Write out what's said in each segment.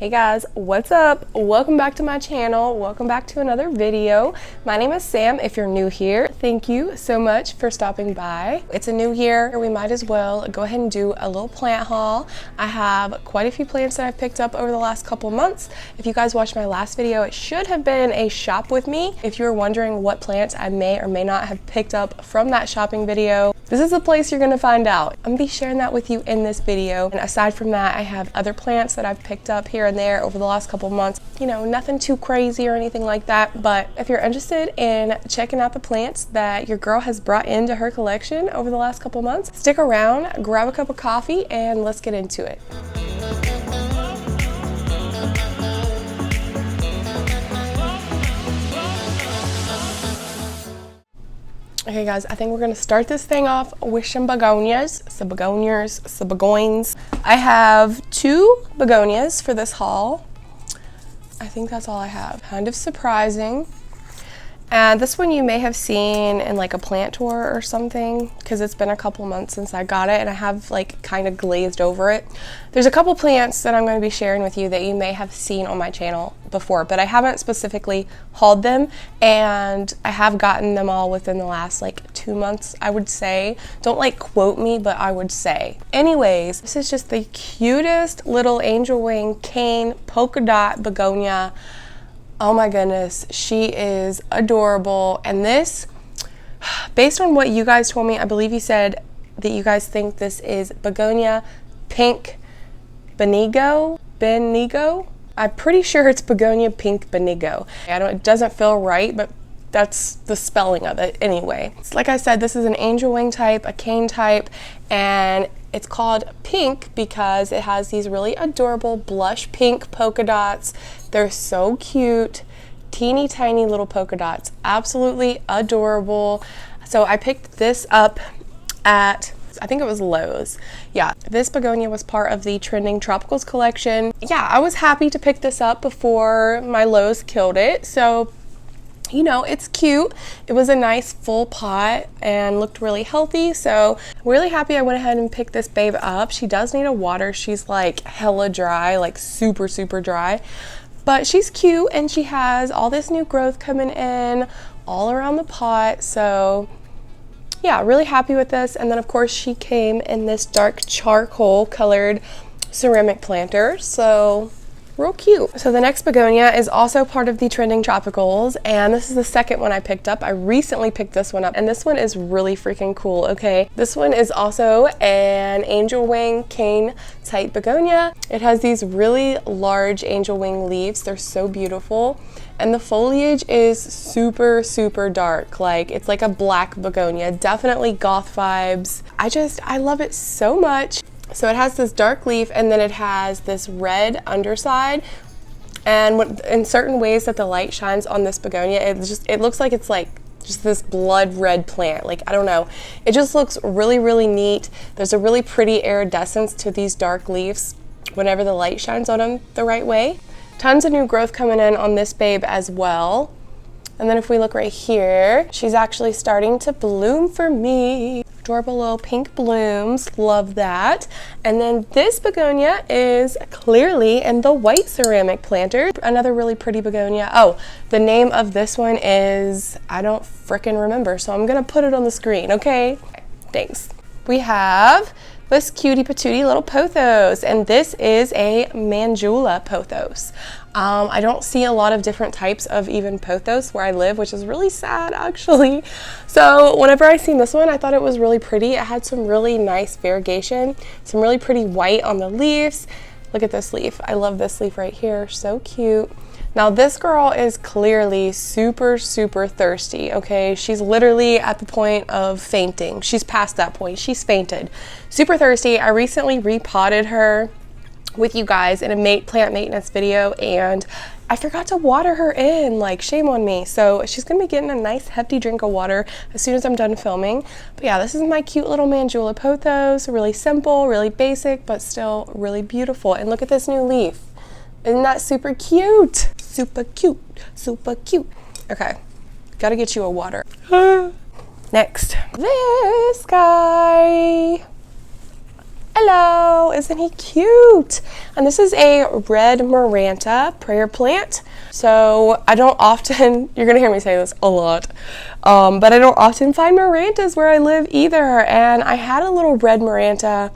Hey guys, what's up? Welcome back to my channel. Welcome back to another video. My name is Sam. If you're new here, thank you so much for stopping by. It's a new year, we might as well go ahead and do a little plant haul. I have quite a few plants that I've picked up over the last couple months. If you guys watched my last video, it should have been a shop with me. If you were wondering what plants I may or may not have picked up from that shopping video, this is the place you're gonna find out. I'm gonna be sharing that with you in this video. And aside from that, I have other plants that I've picked up here and there over the last couple months. You know, nothing too crazy or anything like that, but if you're interested in checking out the plants that your girl has brought into her collection over the last couple months, stick around, grab a cup of coffee, and let's get into it. Okay guys, I think we're gonna start this thing off with some begonias, some begoins. I have 2 begonias for this haul. I think that's all I have. Kind of surprising. And this one you may have seen in like a plant tour or something, because it's been a couple months since I got it and I have like kind of glazed over it. There's a couple plants that I'm going to be sharing with you that you may have seen on my channel before, but I haven't specifically hauled them, and I have gotten them all within the last like 2 months, I would say. Don't like quote me, but I would say. Anyways, this is just the cutest little angel wing cane polka dot begonia. Oh my goodness, she is adorable. And this, based on what you guys told me, I believe you said that you guys think this is begonia pink Benigo. I'm pretty sure it's begonia pink Benigo. It doesn't feel right, but that's the spelling of it anyway. It's like I said, this is an angel wing type, a cane type, and it's called pink because it has these really adorable blush pink polka dots. They're so cute, teeny tiny little polka dots, absolutely adorable. So I picked this up at, I think it was Lowe's. Yeah, this begonia was part of the Trending Tropicals collection. Yeah, I was happy to pick this up before my Lowe's killed it. So, you know, it's cute. It was a nice full pot and looked really healthy. So really happy I went ahead and picked this babe up. She does need a water. She's like hella dry, like super dry. But she's cute and she has all this new growth coming in all around the pot. So yeah, really happy with this. And then of course she came in this dark charcoal colored ceramic planter. So real cute. So the next begonia is also part of the Trending Tropicals, and this is the second one I picked up. I recently picked this one up, and this one is really freaking cool, okay? This one is also an angel wing cane type begonia. It has these really large angel wing leaves. They're so beautiful. And the foliage is super dark. Like, it's like a black begonia. Definitely goth vibes. I love it so much. So it has this dark leaf, and then it has this red underside, and in certain ways that the light shines on this begonia, it looks like it's like just this blood red plant. Like, I don't know, it just looks really neat. There's a really pretty iridescence to these dark leaves whenever the light shines on them the right way. Tons of new growth coming in on this babe as well. And then if we look right here, she's actually starting to bloom for me. Adorable little pink blooms, love that. And then this begonia is clearly in the white ceramic planter. Another really pretty begonia. Oh, the name of this one is, I don't frickin' remember, so I'm gonna put it on the screen, okay? Thanks. We have this cutie patootie little pothos, and this is a Mandula pothos. I don't see a lot of different types of even pothos where I live, which is really sad actually. So whenever I seen this one, I thought it was really pretty. It had some really nice variegation, some really pretty white on the leaves. Look at this leaf. I love this leaf right here, so cute. Now this girl is clearly super thirsty, okay? She's literally at the point of fainting. She's past that point, she's fainted. Super thirsty. I recently repotted her with you guys in a plant maintenance video, and I forgot to water her in, like shame on me. So she's gonna be getting a nice hefty drink of water as soon as I'm done filming. But yeah, this is my cute little Mandula pothos. Really simple, really basic, but still really beautiful. And look at this new leaf. Isn't that super cute? Super cute. Okay, gotta get you a water. Next, this guy. Hello, isn't he cute? And this is a red Maranta prayer plant. So I don't often, you're gonna hear me say this a lot, but I don't often find Marantas where I live either. And I had a little red Maranta.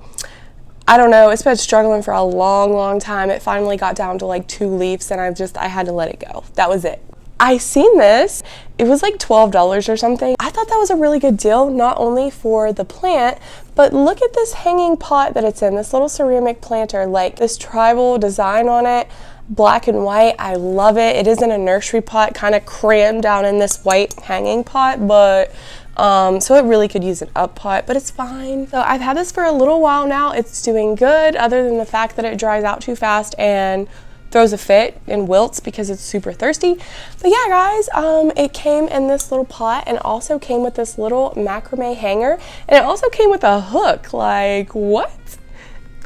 I don't know, it's been struggling for a long time. It finally got down to like 2 leaves and I had to let it go. That was it. I seen this, it was like $12 or something. I thought that was a really good deal, not only for the plant, but look at this hanging pot that it's in, this little ceramic planter, like this tribal design on it, black and white. I love it. It is in a nursery pot, kind of crammed down in this white hanging pot, but so it really could use an up pot, but it's fine. So I've had this for a little while now. It's doing good, other than the fact that it dries out too fast and throws a fit and wilts because it's super thirsty. But yeah, guys, it came in this little pot and also came with this little macrame hanger, and it also came with a hook. Like, what?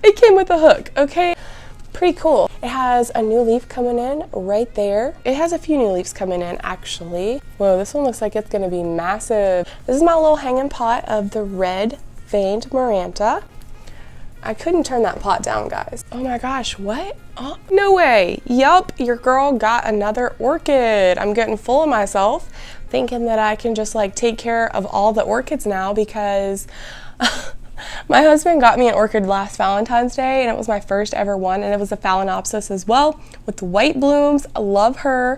It came with a hook, okay? Pretty cool. It has a new leaf coming in right there. It has a few new leaves coming in, actually. Whoa, this one looks like it's gonna be massive. This is my little hanging pot of the red veined Maranta. I couldn't turn that pot down, guys. Oh my gosh, what? Oh, no way. Yup, your girl got another orchid. I'm getting full of myself, thinking that I can just like take care of all the orchids now because my husband got me an orchid last Valentine's Day, and it was my first ever one, and it was a Phalaenopsis as well with the white blooms. I love her.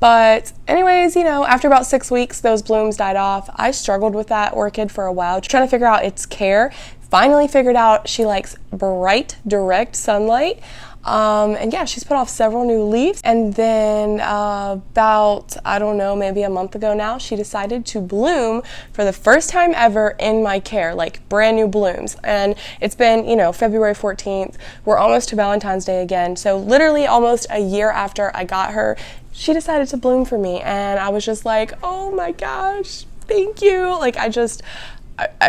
But anyways, you know, after about 6 weeks, those blooms died off. I struggled with that orchid for a while, trying to figure out its care. Finally figured out she likes bright, direct sunlight. And yeah, she's put off several new leaves. And then about, I don't know, maybe a month ago now, she decided to bloom for the first time ever in my care, like brand new blooms. And it's been, you know, February 14th. We're almost to Valentine's Day again. So literally almost a year after I got her, she decided to bloom for me. And I was just like, oh my gosh, thank you. Like I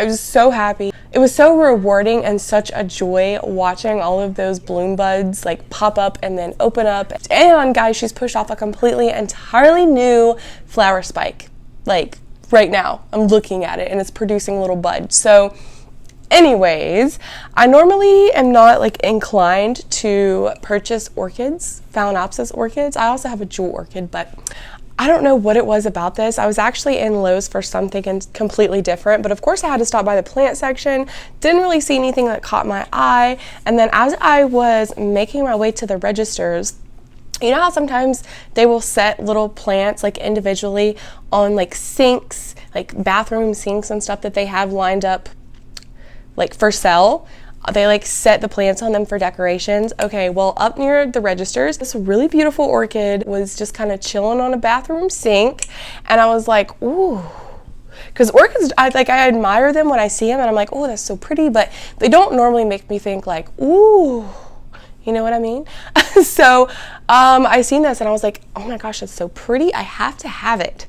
was so happy. It was so rewarding and such a joy watching all of those bloom buds like pop up and then open up. And guys, she's pushed off a completely entirely new flower spike. Like right now, I'm looking at it and it's producing little buds. So anyways, I normally am not like inclined to purchase orchids, Phalaenopsis orchids. I also have a jewel orchid, but I don't know what it was about this. I was actually in Lowe's for something completely different, but of course I had to stop by the plant section. Didn't really see anything that caught my eye. And then as I was making my way to the registers, you know how sometimes they will set little plants like individually on like sinks, like bathroom sinks and stuff that they have lined up like for sale? They like set the plants on them for decorations. Okay, well, up near the registers, this really beautiful orchid was just kind of chilling on a bathroom sink, and I was like, ooh. Because orchids, I admire them when I see them, and I'm like, oh, that's so pretty, but they don't normally make me think like, ooh, you know what I mean? So I seen this, and I was like, oh my gosh, that's so pretty. I have to have it.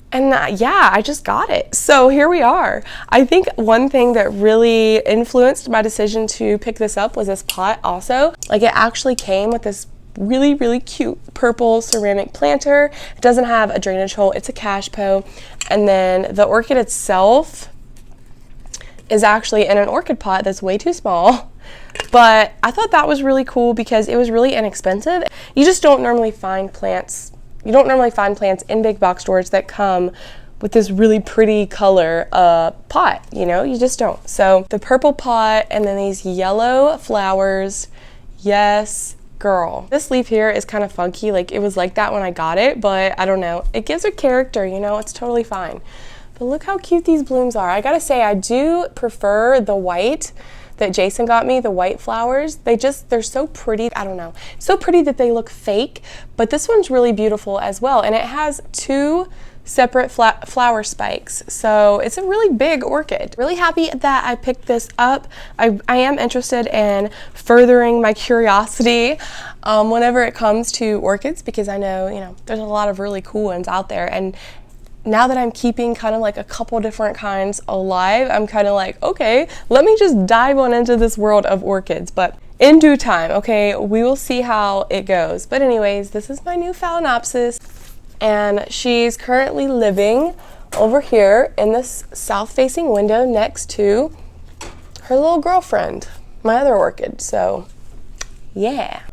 And yeah, I just got it. So here we are. I think one thing that really influenced my decision to pick this up was this pot also. Like it actually came with this really cute purple ceramic planter. It doesn't have a drainage hole, it's a cash po. And then the orchid itself is actually in an orchid pot that's way too small. But I thought that was really cool because it was really inexpensive. You just don't normally find plants. You don't normally find plants in big box stores that come with this really pretty color pot, you know, you just don't. So the purple pot and then these yellow flowers, yes, girl. This leaf here is kind of funky, like it was like that when I got it, but I don't know. It gives it character, you know, it's totally fine. But look how cute these blooms are. I gotta say, I do prefer the white that Jason got me, the white flowers. They're so pretty. I don't know, so pretty that they look fake, but this one's really beautiful as well. And it has 2 separate flower spikes. So it's a really big orchid. Really happy that I picked this up. I am interested in furthering my curiosity whenever it comes to orchids, because I know, you know, there's a lot of really cool ones out there. And now that I'm keeping kind of like a couple different kinds alive, I'm kind of like, okay, let me just dive on into this world of orchids. But in due time, okay, we will see how it goes. But anyways, this is my new Phalaenopsis, and she's currently living over here in this south-facing window next to her little girlfriend. my other orchid. So yeah.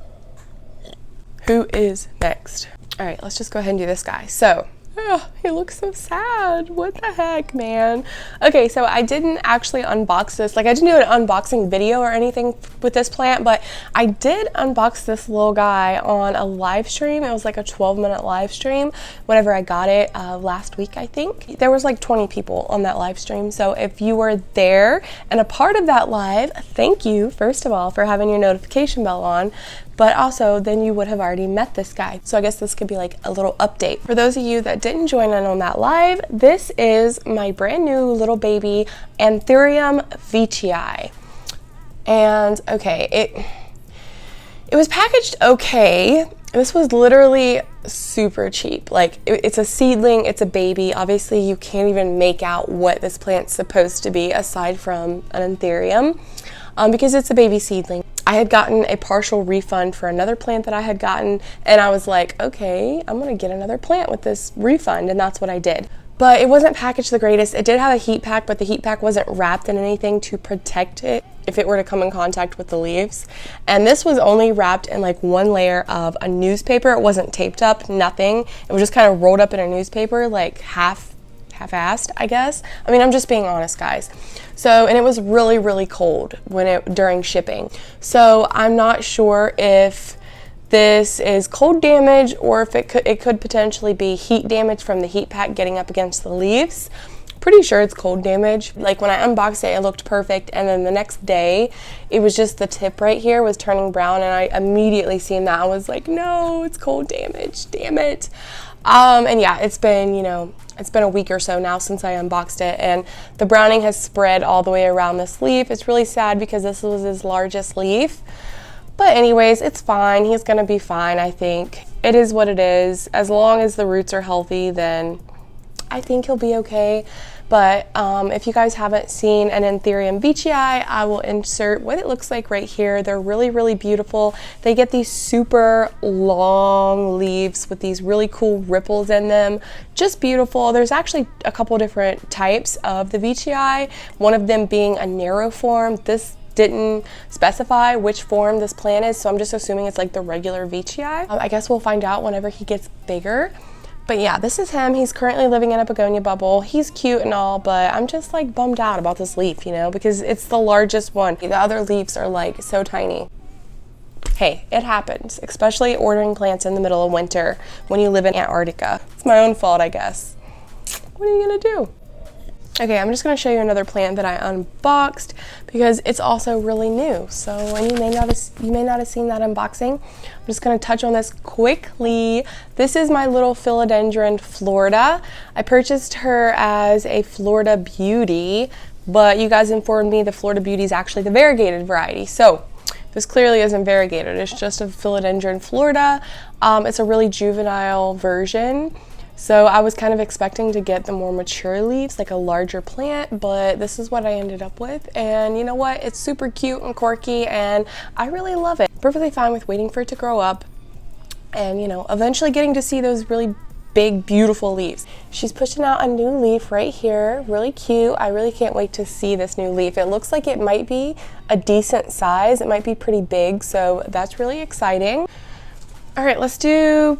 Who is next? All right, let's just go ahead and do this guy. So, oh, he looks so sad. What the heck, man? Okay, so I didn't actually unbox this. Like, I didn't do an unboxing video or anything with this plant, but I did unbox this little guy on a live stream. It was like a 12-minute live stream whenever I got it last week, I think. There was like 20 people on that live stream. So if you were there and a part of that live, thank you, first of all, for having your notification bell on. But also then you would have already met this guy. So I guess this could be like a little update. For those of you that didn't join in on that live, this is my brand new little baby Anthurium VTI. And okay, it was packaged okay. This was literally super cheap. Like it's a seedling, it's a baby. Obviously you can't even make out what this plant's supposed to be aside from an Anthurium because it's a baby seedling. I had gotten a partial refund for another plant that I had gotten, and I was like, okay, I'm gonna get another plant with this refund, and that's what I did. But it wasn't packaged the greatest. It did have a heat pack, but the heat pack wasn't wrapped in anything to protect it if it were to come in contact with the leaves. And this was only wrapped in like one layer of a newspaper. It wasn't taped up, nothing. It was just kind of rolled up in a newspaper, like half-assed, I guess. I mean, I'm just being honest, guys. So, and it was really, really cold during shipping. So I'm not sure if this is cold damage or if it could potentially be heat damage from the heat pack getting up against the leaves. Pretty sure it's cold damage. Like when I unboxed it, it looked perfect, and then the next day it was just the tip right here was turning brown, and I immediately seen that. I was like, no, it's cold damage, damn it. And yeah, it's been, it's been a week or so now since I unboxed it, and the browning has spread all the way around this leaf. It's really sad because this was his largest leaf. But anyways, it's fine. He's gonna be fine, I think. It is what it is. As long as the roots are healthy, then I think he'll be okay. But if you guys haven't seen an Anthurium VTI, I will insert what it looks like right here. They're really, really beautiful. They get these super long leaves with these really cool ripples in them. Just beautiful. There's actually a couple different types of the VTI, one of them being a narrow form. This didn't specify which form this plant is, so I'm just assuming it's like the regular VTI. I guess we'll find out whenever he gets bigger. But yeah, this is him. He's currently living in a begonia bubble. He's cute and all, but I'm just like bummed out about this leaf, because it's the largest one. The other leaves are like so tiny. Hey, it happens, especially ordering plants in the middle of winter when you live in Antarctica. It's my own fault, I guess. What are you gonna do? Okay, I'm just gonna show you another plant that I unboxed because it's also really new. So, and you may not have seen that unboxing. I'm just gonna touch on this quickly. This is my little Philodendron Florida. I purchased her as a Florida Beauty, but you guys informed me the Florida Beauty is actually the variegated variety. So this clearly isn't variegated. It's just a Philodendron Florida. It's a really juvenile version. So I was kind of expecting to get the more mature leaves, like a larger plant, but this is what I ended up with. And you know what? It's super cute and quirky, and I really love it. Perfectly fine with waiting for it to grow up and, eventually getting to see those really big, beautiful leaves. She's pushing out a new leaf right here. Really cute. I really can't wait to see this new leaf. It looks like it might be a decent size. It might be pretty big, so that's really exciting. All right, let's do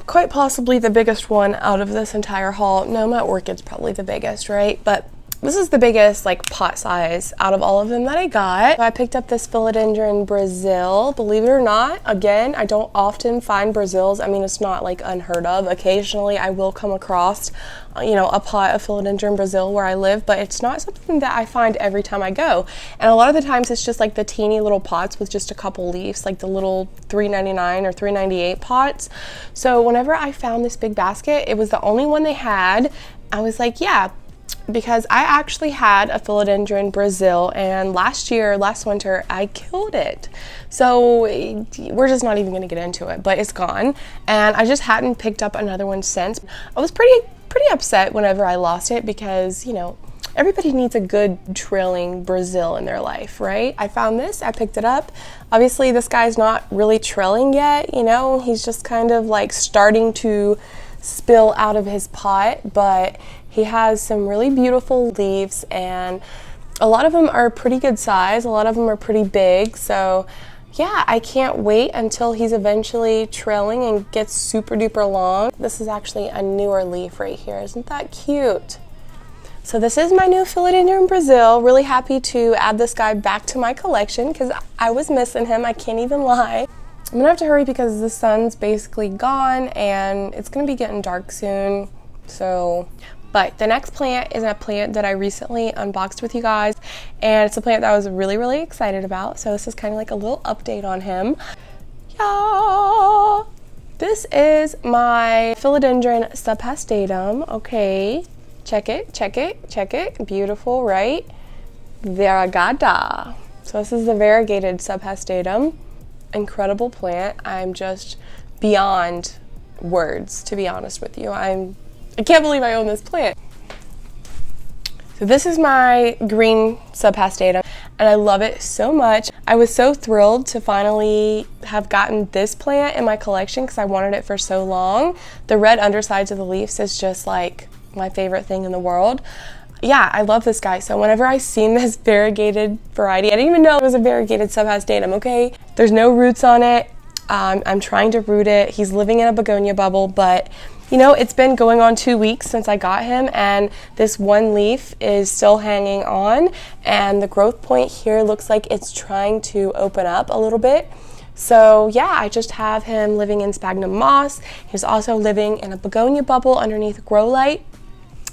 quite possibly the biggest one out of this entire haul. No, my orchid's probably the biggest, right? But this is the biggest pot size out of all of them that I got. So I picked up this Philodendron Brazil. Believe it or not, again, I don't often find Brazils. I mean, it's not like unheard of. Occasionally I will come across, a pot of Philodendron Brazil where I live, but it's not something that I find every time I go. And a lot of the times it's just like the teeny little pots with just a couple leaves, like the little $3.99 or $3.98 pots. So whenever I found this big basket, it was the only one they had. I was like, yeah, because I actually had a Philodendron Brazil, and last winter, I killed it. So we're just not even gonna get into it, but it's gone. And I just hadn't picked up another one since. I was pretty upset whenever I lost it because, everybody needs a good trailing Brazil in their life, right? I found this, I picked it up. Obviously this guy's not really trailing yet, he's just kind of like starting to spill out of his pot, but he has some really beautiful leaves, and A lot of them are pretty good size, a lot of them are pretty big, so yeah, I can't wait until he's eventually trailing and gets super duper long. This is actually a newer leaf right here. Isn't that cute? So this is my new Philodendron Brazil. Really happy to add this guy back to my collection because I was missing him, I can't even lie. I'm gonna have to hurry because the sun's basically gone and it's gonna be getting dark soon, so. But the next plant is a plant that I recently unboxed with you guys, and it's a plant that I was really, really excited about. So this is kind of like a little update on him. Yeah! This is my Philodendron subhastatum. Okay, check it, check it, check it. Beautiful, right? Variegated. So this is the variegated subhastatum. Incredible plant. I'm just beyond words, to be honest with you. I can't believe I own this plant. So this is my green subhastatum, and I love it so much. I was so thrilled to finally have gotten this plant in my collection because I wanted it for so long. The red undersides of the leaves is just like my favorite thing in the world. Yeah, I love this guy. So whenever I seen this variegated variety, I didn't even know it was a variegated subhastatum, okay? There's no roots on it. I'm trying to root it. He's living in a begonia bubble, but you know, it's been going on 2 weeks since I got him, and this one leaf is still hanging on, and the growth point here looks like it's trying to open up a little bit. So yeah, I just have him living in sphagnum moss. He's also living in a begonia bubble underneath Growlight,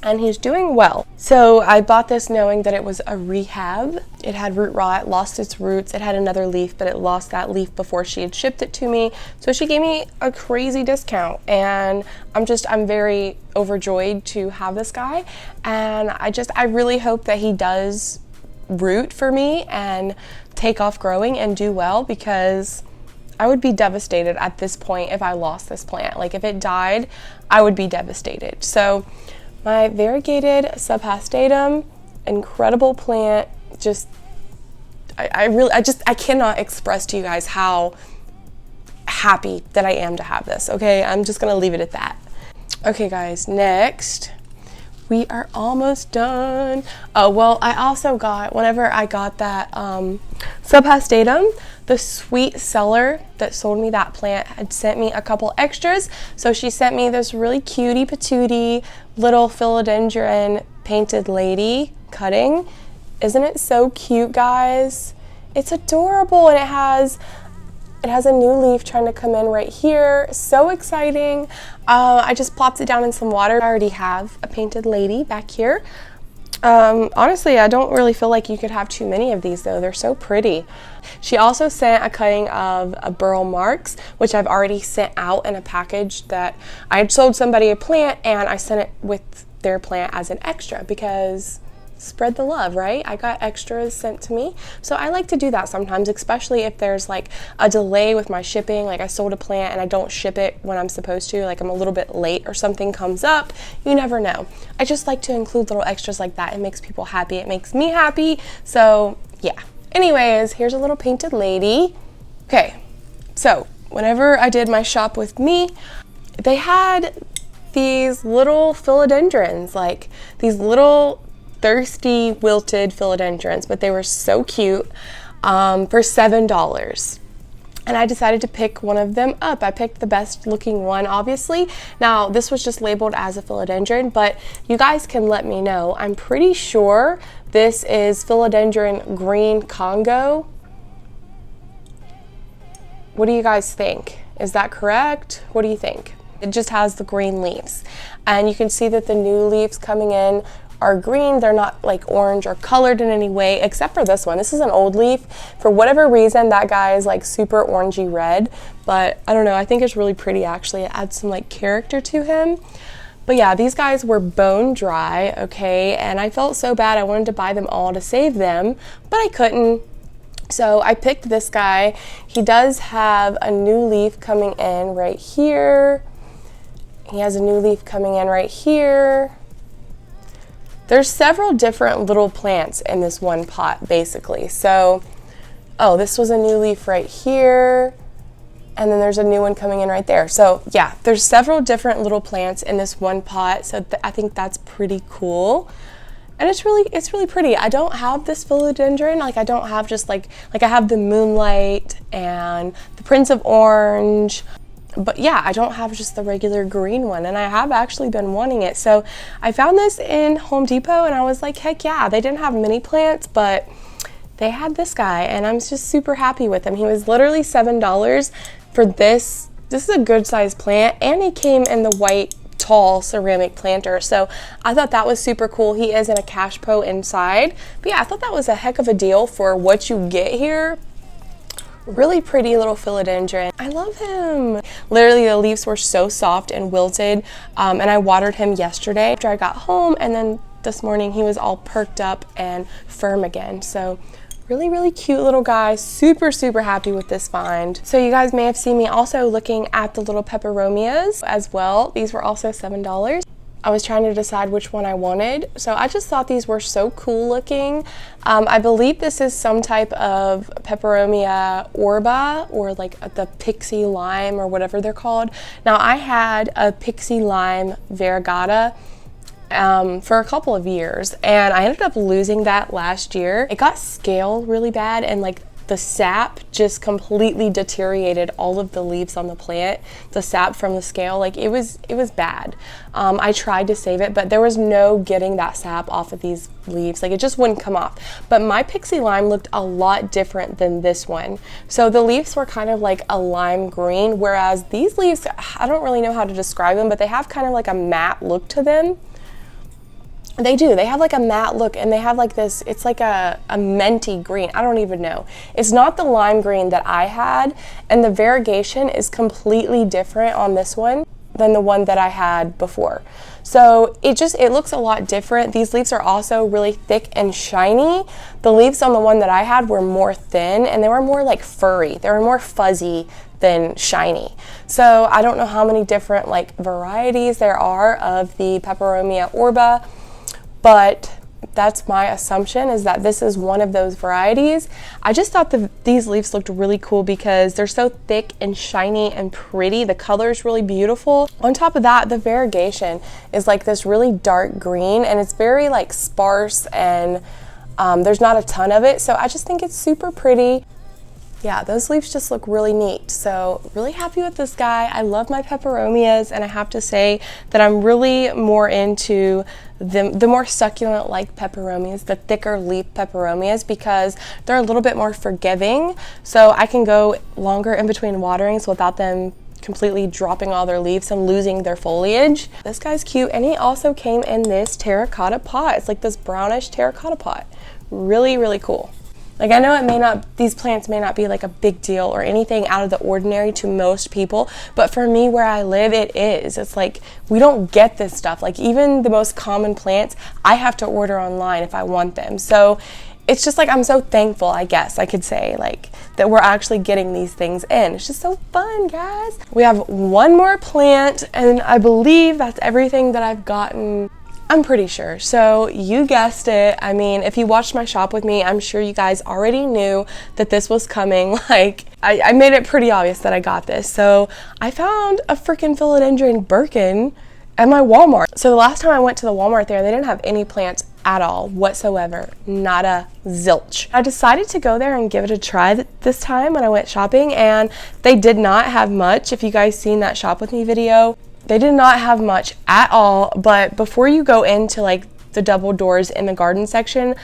and he's doing well. So I bought this knowing that it was a rehab. It had root rot, lost its roots. It had another leaf, but it lost that leaf before she had shipped it to me. So she gave me a crazy discount, and I'm very overjoyed to have this guy. And I really hope that he does root for me and take off growing and do well, because I would be devastated at this point if I lost this plant. Like if it died, I would be devastated. So my variegated subhastatum, incredible plant. I cannot express to you guys how happy that I am to have this, okay? I'm just gonna leave it at that. Okay guys, next, we are almost done. Oh, well, I also got, whenever I got that subhastatum, the sweet seller that sold me that plant had sent me a couple extras. So she sent me this really cutie patootie little philodendron painted lady cutting. Isn't it so cute, guys? It's adorable, and it has a new leaf trying to come in right here. So exciting. I just plopped it down in some water. I already have a painted lady back here. Honestly, I don't really feel like you could have too many of these though. They're so pretty. She also sent a cutting of a burl marks, which I've already sent out in a package that I had sold somebody a plant, and I sent it with their plant as an extra because spread the love, right? I got extras sent to me. So I like to do that sometimes, especially if there's like a delay with my shipping. Like I sold a plant and I don't ship it when I'm supposed to, like I'm a little bit late or something comes up. You never know. I just like to include little extras like that. It makes people happy. It makes me happy. So yeah. Anyways, here's a little painted lady. Okay, so whenever I did my shop with me, they had these little philodendrons, like these little thirsty wilted philodendrons, but they were so cute, for $7. And I decided to pick one of them up. I picked the best looking one, obviously. Now, this was just labeled as a philodendron, but you guys can let me know. I'm pretty sure this is Philodendron Green Congo. What do you guys think? Is that correct? What do you think? It just has the green leaves. And you can see that the new leaves coming in are green. They're not like orange or colored in any way, except for this one. This is an old leaf. For whatever reason, that guy is like super orangey red, but I don't know, I think it's really pretty actually. It adds some like character to him. But yeah, these guys were bone dry, okay, and I felt so bad. I wanted to buy them all to save them, but I couldn't. So I picked this guy. He does have a new leaf coming in right here. He has a new leaf coming in right here. There's several different little plants in this one pot, basically. So, oh, this was a new leaf right here, and then there's a new one coming in right there. So yeah, there's several different little plants in this one pot, so I think that's pretty cool. And it's really pretty. I don't have this philodendron. Like, I don't have just like I have the Moonlight and the Prince of Orange. But yeah, I don't have just the regular green one, and I have actually been wanting it. So I found this in Home Depot and I was like, heck yeah. They didn't have mini plants, but they had this guy and I'm just super happy with him. He was literally $7 for this. This is a good sized plant, and he came in the white tall ceramic planter. So I thought that was super cool. He is in a cash pro inside. But yeah, I thought that was a heck of a deal for what you get here. Really pretty little philodendron. I love him. Literally the leaves were so soft and wilted, and I watered him yesterday after I got home, and then this morning he was all perked up and firm again. So really cute little guy. Super happy with this find. So you guys may have seen me also looking at the little peperomias as well. These were also $7. I was trying to decide which one I wanted, so I just thought these were so cool looking. I believe this is some type of Peperomia orba, or like the pixie lime or whatever they're called. Now I had a pixie lime variegata for a couple of years, and I ended up losing that last year. It got scale really bad, and like the sap just completely deteriorated all of the leaves on the plant. The sap from the scale, like it was bad. I tried to save it, but there was no getting that sap off of these leaves. Like it just wouldn't come off. But my pixie lime looked a lot different than this one. So the leaves were kind of like a lime green, whereas these leaves, I don't really know how to describe them, but they have kind of like a matte look to them. They do. They have like a matte look, and they have like this, it's like a minty green. I don't even know. It's not the lime green that I had, and the variegation is completely different on this one than the one that I had before. So it looks a lot different. These leaves are also really thick and shiny. The leaves on the one that I had were more thin, and they were more like furry. They were more fuzzy than shiny. So I don't know how many different like varieties there are of the Peperomia orba, but that's my assumption, is that this is one of those varieties. I just thought these leaves looked really cool because they're so thick and shiny and pretty. The color is really beautiful. On top of that, the variegation is like this really dark green, and it's very like sparse, and there's not a ton of it. So I just think it's super pretty. Yeah, those leaves just look really neat. So really happy with this guy. I love my peperomias, and I have to say that I'm really more into the more succulent like peperomias, the thicker leaf peperomias, because they're a little bit more forgiving. So I can go longer in between waterings without them completely dropping all their leaves and losing their foliage. This guy's cute, and he also came in this terracotta pot. It's like this brownish terracotta pot. Really cool. Like, I know these plants may not be like a big deal or anything out of the ordinary to most people, but for me where I live, it is. It's like, we don't get this stuff. Like, even the most common plants, I have to order online if I want them. So it's just like, I'm so thankful, I guess I could say, like, that we're actually getting these things in. It's just so fun, guys. We have one more plant, and I believe that's everything that I've gotten. I'm pretty sure. So you guessed it. I mean, if you watched my shop with me, I'm sure you guys already knew that this was coming. Like, I made it pretty obvious that I got this. So I found a freaking Philodendron Birkin at my Walmart. So the last time I went to the Walmart there, they didn't have any plants at all whatsoever. Not a zilch. I decided to go there and give it a try this time when I went shopping, and they did not have much. If you guys seen that shop with me video, they did not have much at all. But before you go into like the double doors in the garden section,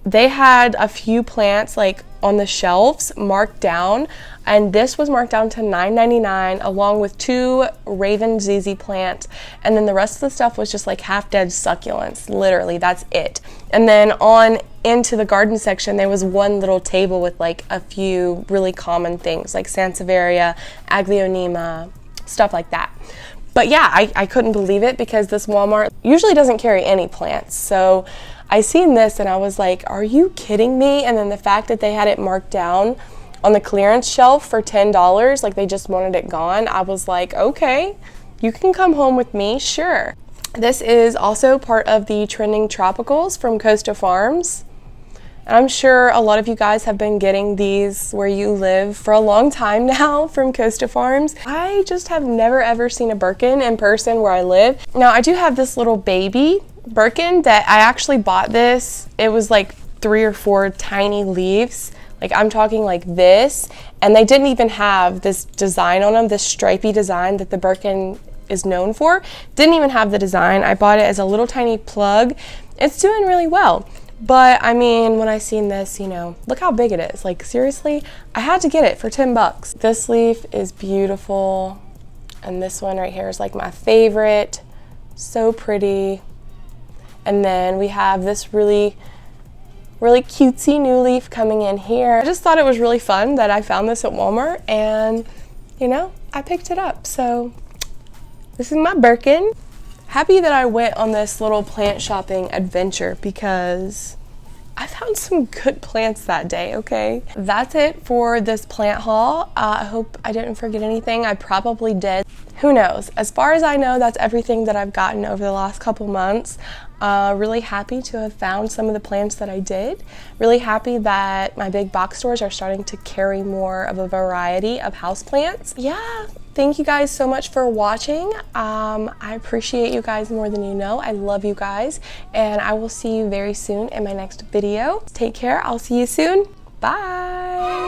they had a few plants like on the shelves marked down, and this was marked down to $9.99 along with 2 Raven ZZ plants, and then the rest of the stuff was just like half dead succulents. Literally, that's it. And then on into the garden section, there was one little table with like a few really common things like Sansevieria, Aglaonema, stuff like that. But yeah, I couldn't believe it because this Walmart usually doesn't carry any plants. So I seen this and I was like, are you kidding me? And then the fact that they had it marked down on the clearance shelf for $10, like they just wanted it gone, I was like, okay, you can come home with me, sure. This is also part of the trending tropicals from Costa Farms. And I'm sure a lot of you guys have been getting these where you live for a long time now from Costa Farms. I just have never ever seen a Birkin in person where I live. Now I do have this little baby Birkin that I actually bought this. It was like 3 or 4 tiny leaves. Like I'm talking like this, and they didn't even have this design on them, this stripy design that the Birkin is known for. Didn't even have the design. I bought it as a little tiny plug. It's doing really well. But I mean, when I seen this, you know, look how big it is. Like seriously, I had to get it for 10 bucks. This leaf is beautiful. And this one right here is like my favorite. So pretty. And then we have this really cutesy new leaf coming in here. I just thought it was really fun that I found this at Walmart, and you know, I picked it up. So this is my Birkin. Happy that I went on this little plant shopping adventure because I found some good plants that day, okay? That's it for this plant haul. I hope I didn't forget anything. I probably did. Who knows? As far as I know, that's everything that I've gotten over the last couple months. Really happy to have found some of the plants that I did. Really happy that my big box stores are starting to carry more of a variety of houseplants. Yeah, thank you guys so much for watching. I appreciate you guys more than you know. I love you guys, and I will see you very soon in my next video. Take care. I'll see you soon. Bye.